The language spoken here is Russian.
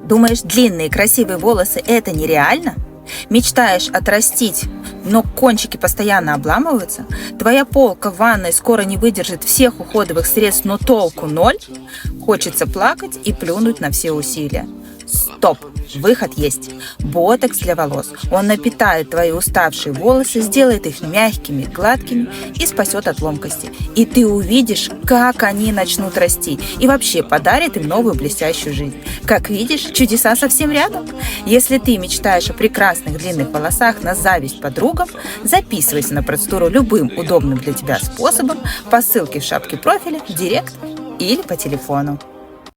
Думаешь, длинные красивые волосы – это нереально? Мечтаешь отрастить, но кончики постоянно обламываются? Твоя полка в ванной скоро не выдержит всех уходовых средств, но толку ноль? Хочется плакать и плюнуть на все усилия. Стоп! Выход есть. Ботокс для волос. Он напитает твои уставшие волосы, сделает их мягкими, гладкими и спасет от ломкости. И ты увидишь, как они начнут расти. И вообще подарит им новую блестящую жизнь. Как видишь, чудеса совсем рядом. Если ты мечтаешь о прекрасных длинных волосах на зависть подругам, записывайся на процедуру любым удобным для тебя способом по ссылке в шапке профиля, в директ или по телефону.